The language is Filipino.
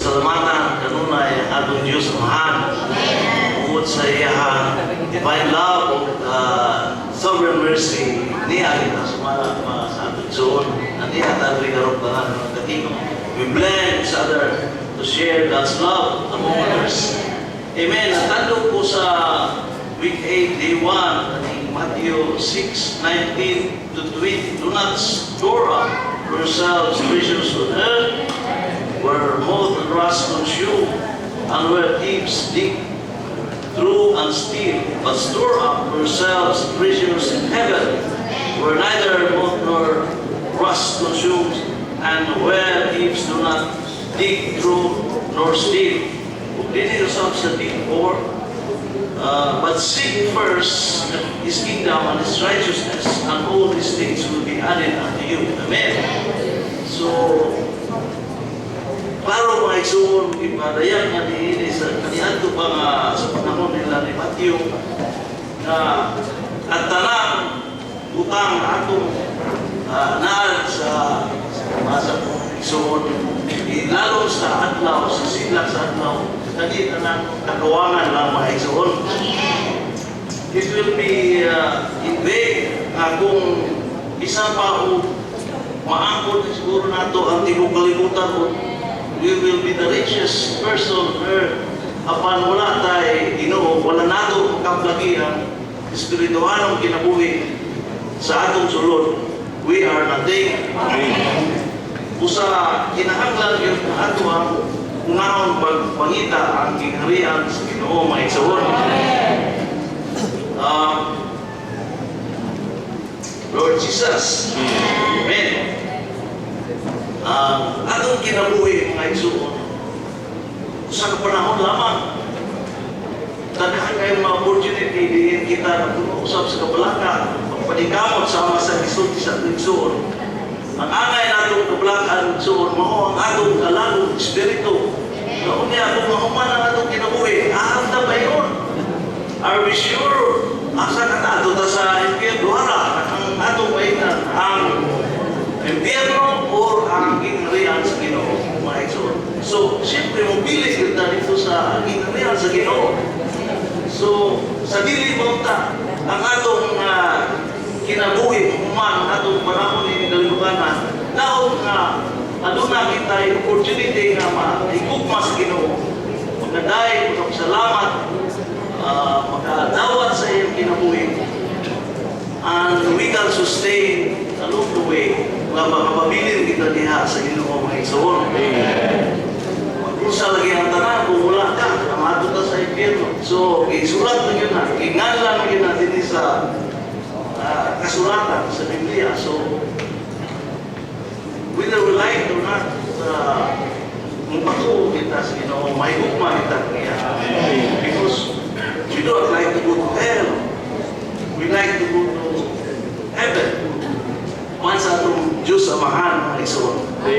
Salamatan kanunay ang atong Diyos Amahan. Bukod sa iyang divine love o sovereign mercy, niya kita sumala sa atong Diyos. Niya tayo karoptanan ng katinong. We blend each other to share God's love among others. Amen. Natandog po sa week 8, day 1, Matthew 6:19 to 20. Do not store up yourselves treasures on earth, where moth and rust consume, and where thieves dig through and steal. But store up yourselves treasures in heaven, where neither moth nor rust consumes, and where thieves do not dig through nor steal. Did yourselves sa deep or but seek first His kingdom and His righteousness, and all these things will be added unto you. Amen. So, klaro mga igsoon, ipadayan nga ni sa kaniadto pa nga sa panahon nila ni Matthew na at tanang utang atong naal sa masa igsoon, lalo sa adlaw, sa silak sa adlaw, kanita ng kagawangan lang mga igsoon. It will be in vain kung isa pa o maangkot siguro nato ang tibok kalibutan o we will be the richest person on earth apan wala tayo Ginoo, wala nato kaplagi ang espirituhanong kinabuhi sa atong sulod. We are nothing. Usa kinahanglan yung ato ang unahon pagpangita ang kingharian sa Ginoo mga igsoon. Lord Jesus, amen. Atong kinabuhi mga igsoon, sa panahon lamang, tanahan kayong mga opportunity din kita na usap sa kabalakan, magpanikamot sama sa isod sa igsoon. Ang angay natong kabalakan igsoon, mao ang atong kalalong espiritu. Noon niya, kung mahuman ang atong kinabuhi, ahamda ba yun? Are we sure? Asa ka na ato sa impyerno hara ang atong painan, ang impyerno o ang kingharian sa Ginoo mga igsoon. So, siyempre mobili kita dito sa kingharian sa Ginoo. So, sa dili mo ta ang atong kinabuhi, human atong panahon ni kalibutan, daw nga aduna kita yung opportunity nga maigugma sa Ginoo. Magdaday, magpasalamat, makadawat sa iyong kinabuhi, and we can sustain along the way nga makapabilin kita diha sa Ginoo mga igsoon. Kung sa lagi ang tanan, kung wala ka, namato ka sa impyerno. So, isulat na yun na, ingalan na yun natin sa kasulatan sa Biblia. So, whether we like it or not,